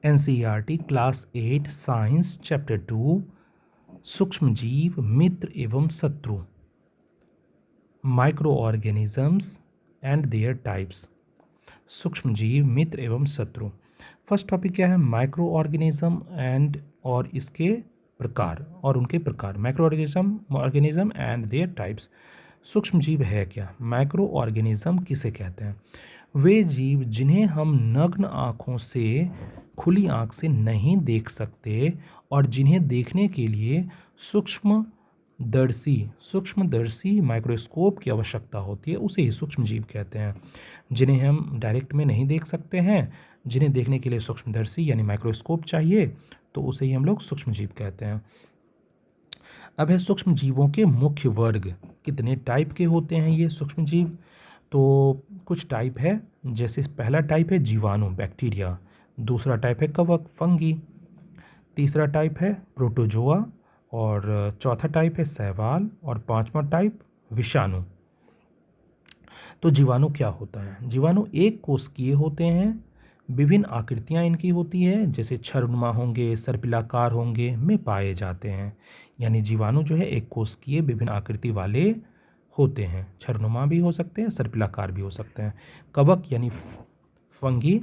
NCERT class 8 science chapter 2 सूक्ष्म जीव मित्र एवं शत्रु micro organisms and there types. सूक्ष्म जीव मित्र एवं शत्रु। फर्स्ट टॉपिक क्या है? माइक्रो ऑर्गेनिज्म एंड और इसके प्रकार और उनके प्रकार। Micro organism and there types. सूक्ष्म जीव है क्या? माइक्रो ऑर्गेनिज्म किसे कहते हैं? वे जीव जिन्हें हम नग्न आँखों से, खुली आँख से नहीं देख सकते और जिन्हें देखने के लिए सूक्ष्मदर्शी माइक्रोस्कोप की आवश्यकता होती है, उसे ही सूक्ष्म जीव कहते हैं। जिन्हें हम डायरेक्ट में नहीं देख सकते हैं, जिन्हें देखने के लिए सूक्ष्मदर्शी यानी माइक्रोस्कोप चाहिए, तो उसे ही हम लोग सूक्ष्म जीव कहते हैं। अब है सूक्ष्म जीवों के मुख्य वर्ग। कितने टाइप के होते हैं ये सूक्ष्म जीव? तो कुछ टाइप है, जैसे पहला टाइप है जीवाणु बैक्टीरिया, दूसरा टाइप है कवक फंगी, तीसरा टाइप है प्रोटोजोआ और चौथा टाइप है शैवाल और पांचवा टाइप विषाणु। तो जीवाणु क्या होता है? जीवाणु एक कोशिकीय होते हैं, विभिन्न आकृतियां इनकी होती है, जैसे छर्नुमा होंगे, सर्पिलाकार होंगे में पाए जाते हैं। यानी जीवाणु जो है एक कोशिकीय विभिन्न आकृति वाले होते हैं, छर्नुमा भी हो सकते हैं, सर्पिलाकार भी हो सकते हैं। कवक यानी फंगी,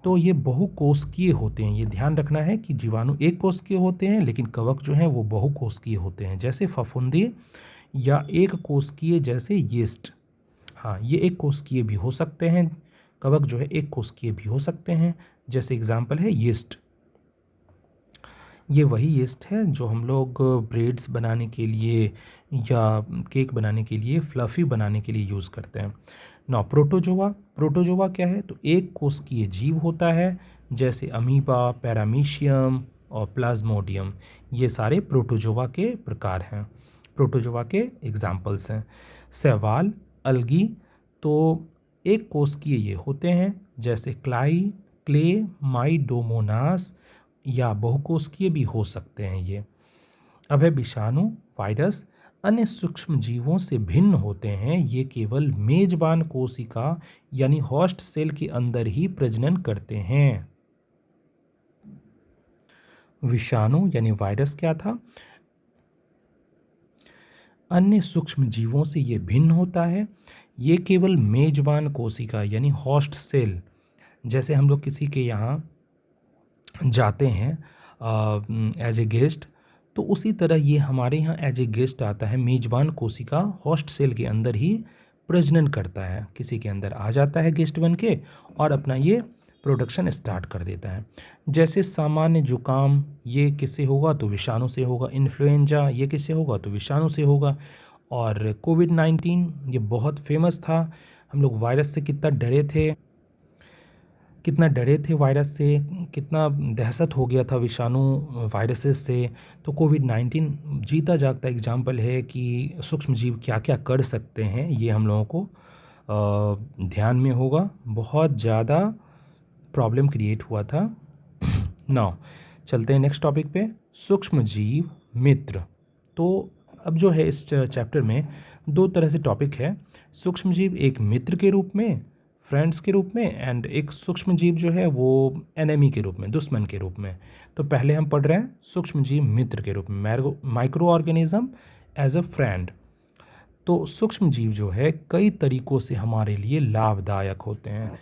तो ये बहुकोशिकीय होते हैं। ये ध्यान रखना है कि जीवाणु एक कोशिकीय होते हैं, लेकिन कवक जो हैं वो बहुकोशिकीय होते हैं, जैसे फफूंदी या एक कोशिकीय जैसे यीस्ट। हाँ, ये एक कोशिकीय भी हो सकते हैं, कवक जो है एक कोशिकीय भी हो सकते हैं, जैसे एग्जाम्पल है यीस्ट। ये वही यीस्ट है जो हम लोग ब्रेड्स बनाने के लिए या केक बनाने के लिए, फ्लफ़ी बनाने के लिए यूज़ करते हैं। ना प्रोटोजोआ क्या है? तो एक कोशिकीय जीव होता है, जैसे अमीबा, पैरामीशियम और प्लाज्मोडियम। ये सारे प्रोटोजोआ के प्रकार हैं, प्रोटोजोआ के एग्जाम्पल्स हैं। शैवाल, अलगी, तो एक कोशिकीय ये होते हैं, जैसे क्लेमाइडोमोनास, या बहुकोशिकीय भी हो सकते हैं ये। अब है विषाणु, वायरस। अन्य सूक्ष्म जीवों से भिन्न होते हैं, ये केवल मेजबान कोशिका यानी होस्ट सेल के अंदर ही प्रजनन करते हैं। विषाणु यानी वायरस क्या था? अन्य सूक्ष्म जीवों से ये भिन्न होता है, ये केवल मेजबान कोशिका यानी होस्ट सेल, जैसे हम लोग किसी के यहाँ जाते हैं एज ए गेस्ट, तो उसी तरह ये हमारे यहाँ एज ए गेस्ट आता है। मेजबान कोशिका होस्ट सेल के अंदर ही प्रजनन करता है, किसी के अंदर आ जाता है गेस्ट बन के और अपना ये प्रोडक्शन स्टार्ट कर देता है। जैसे सामान्य जुकाम, ये किससे होगा? तो विषाणु से होगा। इन्फ्लुएंजा, ये किससे होगा? तो विषाणु से होगा। और कोविड-19 ये बहुत फेमस था। हम लोग वायरस से कितना डरे थे वायरस से, कितना दहशत हो गया था विषाणु वायरसेस से। तो कोविड-19 जीता जागता एग्जाम्पल है कि सूक्ष्म जीव क्या क्या कर सकते हैं, ये हम लोगों को ध्यान में होगा। बहुत ज़्यादा प्रॉब्लम क्रिएट हुआ था। नाउ चलते हैं नेक्स्ट टॉपिक पे, सूक्ष्म जीव मित्र। तो अब जो है इस चैप्टर में दो तरह से टॉपिक है। सूक्ष्म जीव एक मित्र के रूप में, फ्रेंड्स के रूप में, एंड एक सूक्ष्म जीव जो है वो एनिमी के रूप में, दुश्मन के रूप में। तो पहले हम पढ़ रहे हैं सूक्ष्म जीव मित्र के रूप में, microorganism as a friend. तो सूक्ष्म जीव जो है कई तरीक़ों से हमारे लिए लाभदायक होते हैं।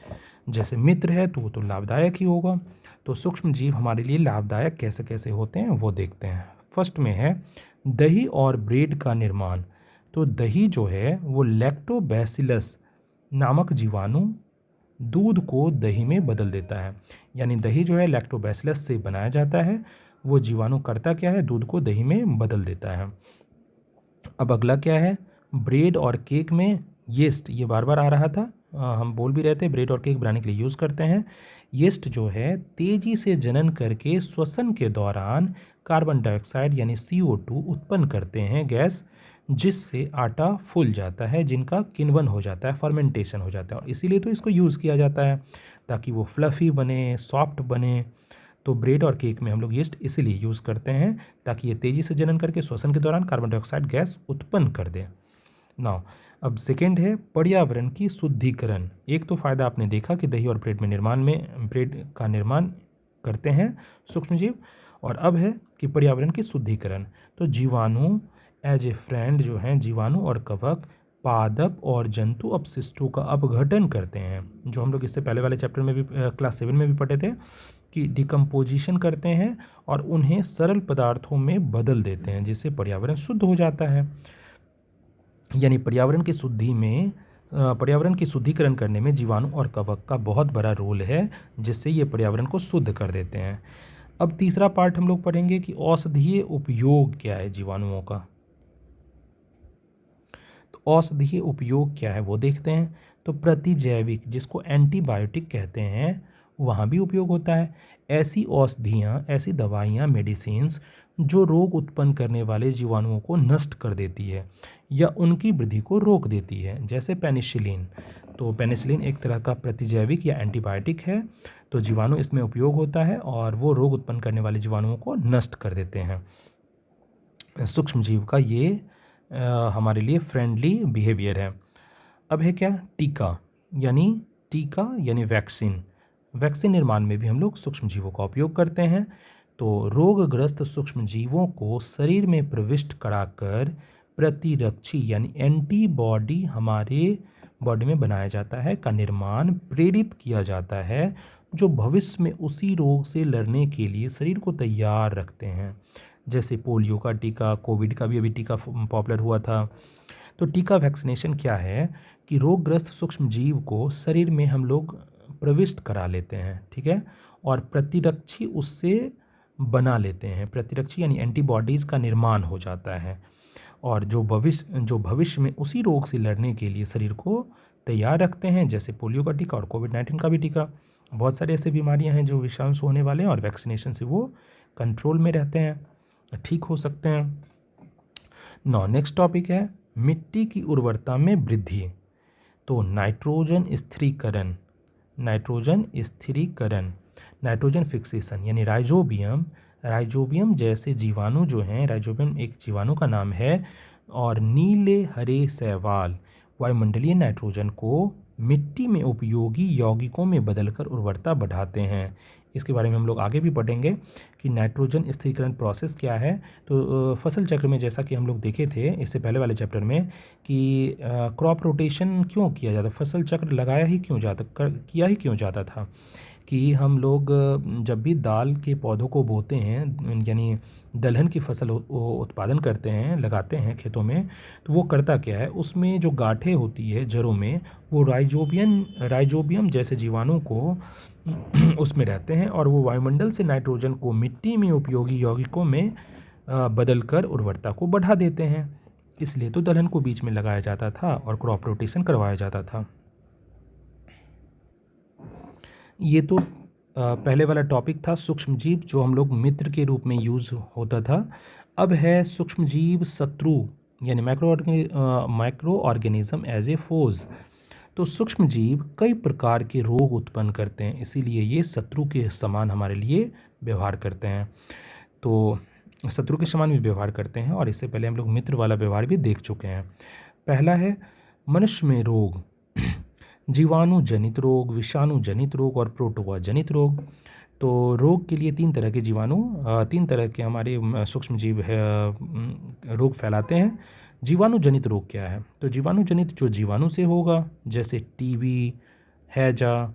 जैसे मित्र है तो वो तो लाभदायक ही होगा। तो सूक्ष्म जीव हमारे लिए लाभदायक कैसे कैसे होते हैं वो देखते हैं। फर्स्ट में है दही और ब्रेड का निर्माण। तो दही जो है वो लैक्टोबैसिलस नामक जीवाणु दूध को दही में बदल देता है। यानी दही जो है लैक्टोबैसिलस से बनाया जाता है, वो जीवाणु करता क्या है? दूध को दही में बदल देता है। अब अगला क्या है? ब्रेड और केक में यीस्ट, ये बार बार आ रहा था, हम बोल भी रहे थे ब्रेड और केक बनाने के लिए यूज़ करते हैं। यीस्ट जो है तेज़ी से जनन करके श्वसन के दौरान कार्बन डाइऑक्साइड यानी CO2 उत्पन्न करते हैं गैस, जिससे आटा फूल जाता है, जिनका किण्वन हो जाता है, फर्मेंटेशन हो जाता है। और इसीलिए तो इसको यूज़ किया जाता है ताकि वो फ्लफ़ी बने, सॉफ्ट बने। तो ब्रेड और केक में हम लोग यीस्ट इसीलिए यूज़ करते हैं ताकि ये तेज़ी से जनन करके श्वसन के दौरान कार्बन डाइऑक्साइड गैस उत्पन्न कर दे। नाउ अब सेकेंड है पर्यावरण की शुद्धिकरण। एक तो फ़ायदा आपने देखा कि दही और ब्रेड का निर्माण करते हैं सूक्ष्मजीव। और अब है कि पर्यावरण की शुद्धिकरण। तो जीवाणु एज ए फ्रेंड जो हैं, जीवाणु और कवक पादप और जंतु अपशिष्टों का अपघटन करते हैं, जो हम लोग इससे पहले वाले चैप्टर में भी क्लास 7 में भी पढ़े थे कि डिकम्पोजिशन करते हैं और उन्हें सरल पदार्थों में बदल देते हैं, जिससे पर्यावरण शुद्ध हो जाता है। यानी पर्यावरण की शुद्धिकरण करने में जीवाणु और कवक का बहुत बड़ा रोल है, जिससे ये पर्यावरण को शुद्ध कर देते हैं। अब तीसरा पार्ट हम लोग पढ़ेंगे कि औषधीय उपयोग क्या है जीवाणुओं का। तो औषधीय उपयोग क्या है वो देखते हैं। तो प्रतिजैविक, जिसको एंटीबायोटिक कहते हैं, वहाँ भी उपयोग होता है। ऐसी औषधियाँ, ऐसी दवाइयाँ, मेडिसिन्स जो रोग उत्पन्न करने वाले जीवाणुओं को नष्ट कर देती है या उनकी वृद्धि को रोक देती है, जैसे पेनिसिलिन। तो पेनिसिलिन एक तरह का प्रतिजैविक या एंटीबायोटिक है। तो जीवाणु इसमें उपयोग होता है और वो रोग उत्पन्न करने वाले जीवाणुओं को नष्ट कर देते हैं। सूक्ष्मजीव का ये हमारे लिए फ्रेंडली बिहेवियर है। अब है क्या, टीका यानी वैक्सीन। वैक्सीन निर्माण में भी हम लोग सूक्ष्मजीवों का उपयोग करते हैं। तो रोगग्रस्त सूक्ष्मजीवों को शरीर में प्रविष्ट कराकर प्रतिरक्षी यानी एंटीबॉडी हमारे बॉडी में बनाया जाता है, का निर्माण प्रेरित किया जाता है, जो भविष्य में उसी रोग से लड़ने के लिए शरीर को तैयार रखते हैं। जैसे पोलियो का टीका, कोविड का भी अभी टीका पॉपुलर हुआ था। तो टीका वैक्सीनेशन क्या है कि रोगग्रस्त सूक्ष्मजीव को शरीर में हम लोग प्रविष्ट करा लेते हैं, ठीक है, और प्रतिरक्षी उससे बना लेते हैं। प्रतिरक्षी यानी एंटीबॉडीज़ का निर्माण हो जाता है और जो भविष्य में उसी रोग से लड़ने के लिए शरीर को तैयार रखते हैं, जैसे पोलियो का टीका और कोविड-19 का भी टीका। बहुत सारी ऐसी बीमारियां हैं जो विषाणु से होने वाले हैं और वैक्सीनेशन से वो कंट्रोल में रहते हैं, ठीक हो सकते हैं। नेक्स्ट टॉपिक है मिट्टी की उर्वरता में वृद्धि। तो नाइट्रोजन फिक्सेशन यानी राइजोबियम जैसे जीवाणु जो हैं, राइजोबियम एक जीवाणु का नाम है, और नीले हरे शैवाल वायुमंडलीय नाइट्रोजन को मिट्टी में उपयोगी यौगिकों में बदलकर उर्वरता बढ़ाते हैं। इसके बारे में हम लोग आगे भी पढ़ेंगे कि नाइट्रोजन स्थिरीकरण प्रोसेस क्या है। तो फसल चक्र में जैसा कि हम लोग देखे थे इससे पहले वाले चैप्टर में कि क्रॉप रोटेशन क्यों किया जाता, फसल चक्र किया ही क्यों जाता था कि हम लोग जब भी दाल के पौधों को बोते हैं, यानी दलहन की फसल उत्पादन करते हैं, लगाते हैं खेतों में, तो वो करता क्या है, उसमें जो गांठें होती है जड़ों में, वो राइजोबियम जैसे जीवाणु को उसमें रहते हैं और वो वायुमंडल से नाइट्रोजन को मिट्टी में उपयोगी यौगिकों में बदलकर उर्वरता को बढ़ा देते हैं। इसलिए तो दलहन को बीच में लगाया जाता था और क्रॉप रोटेशन करवाया जाता था। ये तो पहले वाला टॉपिक था सूक्ष्मजीव, जो हम लोग मित्र के रूप में यूज़ होता था। अब है सूक्ष्मजीव शत्रु यानी माइक्रो ऑर्गेनिज्म एज ए फोज। तो सूक्ष्मजीव कई प्रकार के रोग उत्पन्न करते हैं, इसीलिए ये शत्रु के समान हमारे लिए व्यवहार करते हैं। तो शत्रु के समान भी व्यवहार करते हैं और इससे पहले हम लोग मित्र वाला व्यवहार भी देख चुके हैं। पहला है मनुष्य में रोग, जीवाणु जनित रोग, विषाणु जनित रोग और प्रोटोवा जनित रोग। तो रोग के लिए तीन तरह के हमारे सूक्ष्मजीव रोग फैलाते हैं। जीवाणु जनित रोग क्या है, तो जीवाणु जनित जो जीवाणु से होगा, जैसे टीबी, हैजा,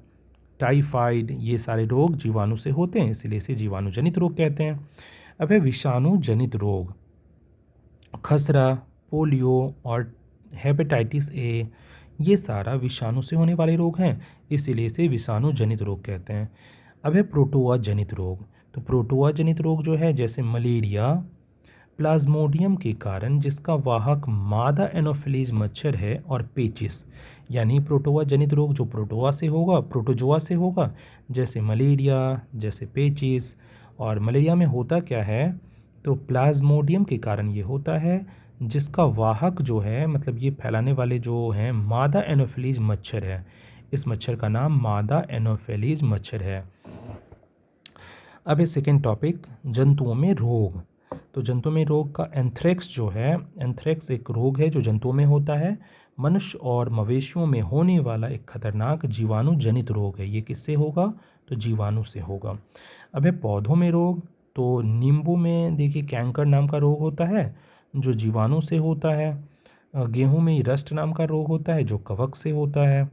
टाइफाइड, ये सारे रोग जीवाणु से होते हैं, इसलिए इसे जीवाणु जनित रोग कहते हैं। अब है विषाणु जनित रोग, खसरा, पोलियो और हेपेटाइटिस ए, ये सारा विषाणु से होने वाले रोग हैं, इसीलिए इसे विषाणु जनित रोग कहते हैं। अब है प्रोटोवा जनित रोग। तो प्रोटोवा जनित रोग जो है, जैसे मलेरिया, प्लाज्मोडियम के कारण, जिसका वाहक मादा एनोफिलीज मच्छर है, और पेचिस, यानी प्रोटोवा जनित रोग जो प्रोटोजोआ से होगा, जैसे मलेरिया, जैसे पेचिस। और मलेरिया में होता क्या है, तो प्लाज्मोडियम के कारण ये होता है, जिसका वाहक जो है, मतलब ये फैलाने वाले जो हैं, मादा एनोफिलीज मच्छर है। इस मच्छर का नाम मादा एनोफिलीज मच्छर है। अब है सेकेंड टॉपिक जंतुओं में रोग। तो जंतुओं में रोग का एंथ्रेक्स जो है, एंथ्रेक्स एक रोग है जो जंतुओं में होता है। मनुष्य और मवेशियों में होने वाला एक खतरनाक जीवाणु जनित रोग है। ये किससे होगा? तो जीवाणु से होगा। अब है पौधों में रोग, तो नींबू में देखिए कैंकर नाम का रोग होता है जो जीवाणु से होता है। गेहूं में रस्ट नाम का रोग होता है जो कवक से होता है।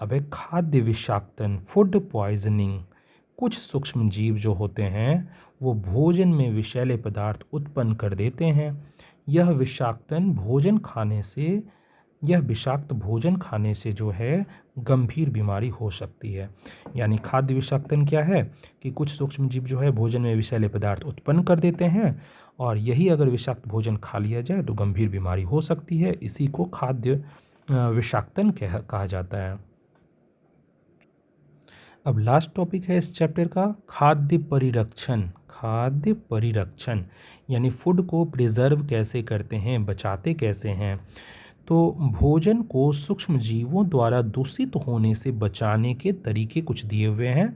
अब है खाद्य विषाक्तन, फूड पॉइजनिंग। कुछ सूक्ष्म जीव जो होते हैं वो भोजन में विषैले पदार्थ उत्पन्न कर देते हैं। यह विषाक्तन भोजन खाने से यह विषाक्त भोजन खाने से जो है गंभीर बीमारी हो सकती है। यानी खाद्य विषाक्तन क्या है कि कुछ सूक्ष्म जीव जो है भोजन में विषैले पदार्थ उत्पन्न कर देते हैं और यही अगर विषाक्त भोजन खा लिया जाए तो गंभीर बीमारी हो सकती है। इसी को खाद्य विषाक्तन कहा जाता है। अब लास्ट टॉपिक है इस चैप्टर का खाद्य परिरक्षण। खाद्य परिरक्षण यानी फूड को प्रिजर्व कैसे करते हैं, बचाते कैसे हैं। तो भोजन को सूक्ष्म जीवों द्वारा दूषित होने से बचाने के तरीके कुछ दिए हुए हैं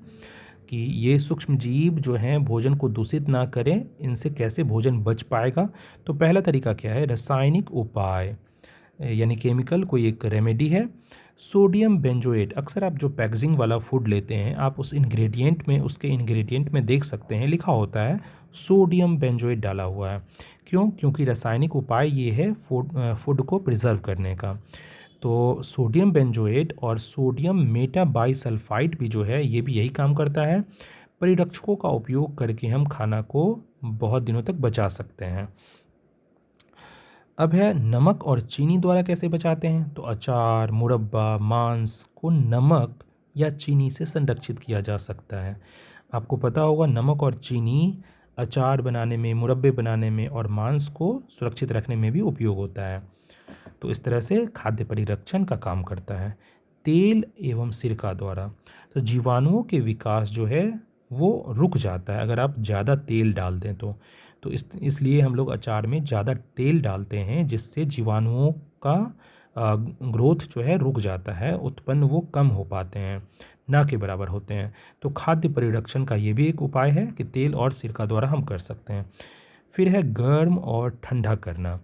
कि ये सूक्ष्म जीव जो हैं भोजन को दूषित ना करें, इनसे कैसे भोजन बच पाएगा। तो पहला तरीका क्या है? रासायनिक उपाय, यानी केमिकल कोई एक रेमेडी है। सोडियम बेंजोएट, अक्सर आप जो पैकेजिंग वाला फूड लेते हैं आप उस इंग्रेडिएंट में, उसके इंग्रेडिएंट में देख सकते हैं लिखा होता है सोडियम बेंजोएट डाला हुआ है। क्यों? क्योंकि रासायनिक उपाय ये है फूड को प्रिजर्व करने का। तो सोडियम बेंजोएट और सोडियम मेटाबाइसल्फाइड भी जो है ये भी यही काम करता है। परिरक्षकों का उपयोग करके हम खाना को बहुत दिनों तक बचा सकते हैं। अब है नमक और चीनी द्वारा कैसे बचाते हैं। तो अचार, मुरब्बा, मांस को नमक या चीनी से संरक्षित किया जा सकता है। आपको पता होगा नमक और चीनी अचार बनाने में, मुरब्बे बनाने में और मांस को सुरक्षित रखने में भी उपयोग होता है। तो इस तरह से खाद्य परिरक्षण का काम करता है। तेल एवं सिरका द्वारा, तो जीवाणुओं के विकास जो है वो रुक जाता है अगर आप ज़्यादा तेल डाल दें तो इसलिए हम लोग अचार में ज़्यादा तेल डालते हैं जिससे जीवाणुओं का ग्रोथ जो है रुक जाता है, उत्पन्न वो कम हो पाते हैं, ना के बराबर होते हैं। तो खाद्य परिरक्षण का ये भी एक उपाय है कि तेल और सिरका द्वारा हम कर सकते हैं। फिर है गर्म और ठंडा करना।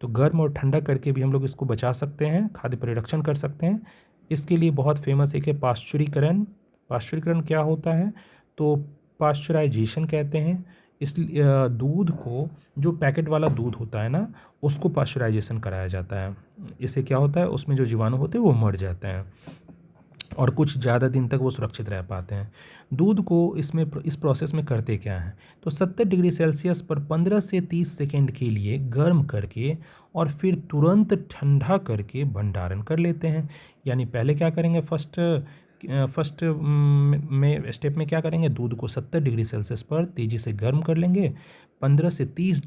तो गर्म और ठंडा करके भी हम लोग इसको बचा सकते हैं, खाद्य परिरक्षण कर सकते हैं। इसके लिए बहुत फेमस एक है पाश्चुरीकरण। पाश्चुरीकरण क्या होता है? तो पाश्चराइजेशन कहते हैं। इस दूध को, जो पैकेट वाला दूध होता है ना, उसको पाश्चराइजेशन कराया जाता है। इससे क्या होता है, उसमें जो जीवाणु होते हैं वो मर जाते हैं और कुछ ज़्यादा दिन तक वो सुरक्षित रह पाते हैं। दूध को इस प्रोसेस में करते क्या हैं? तो 70 डिग्री सेल्सियस पर 15 से 30 सेकेंड के लिए गर्म करके और फिर तुरंत ठंडा करके भंडारण कर लेते हैं। यानी पहले क्या करेंगे, फर्स्ट में स्टेप में क्या करेंगे, दूध को 70 डिग्री सेल्सियस पर तेज़ी से गर्म कर लेंगे, 15 से 30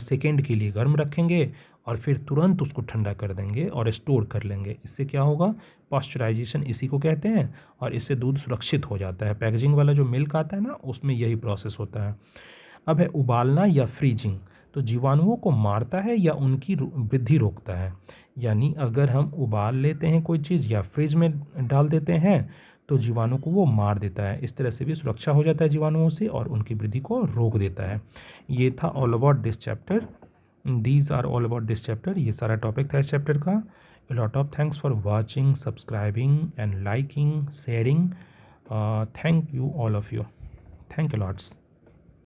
सेकेंड के लिए गर्म रखेंगे और फिर तुरंत उसको ठंडा कर देंगे और स्टोर कर लेंगे। इससे क्या होगा, पाश्चराइजेशन इसी को कहते हैं और इससे दूध सुरक्षित हो जाता है। पैकेजिंग वाला जो मिल्क आता है ना, उसमें यही प्रोसेस होता है। अब है उबालना या फ्रीजिंग। तो जीवाणुओं को मारता है या उनकी वृद्धि रोकता है। यानी अगर हम उबाल लेते हैं कोई चीज़ या फ्रिज में डाल देते हैं तो जीवाणु को वो मार देता है। इस तरह से भी सुरक्षा हो जाता है जीवाणुओं से और उनकी वृद्धि को रोक देता है। ये था all about this chapter. These are all about this chapter. ये सारा टॉपिक था इस चैप्टर का। A lot of thanks for watching, subscribing and liking, sharing. Thank you all of you. Thank you lots.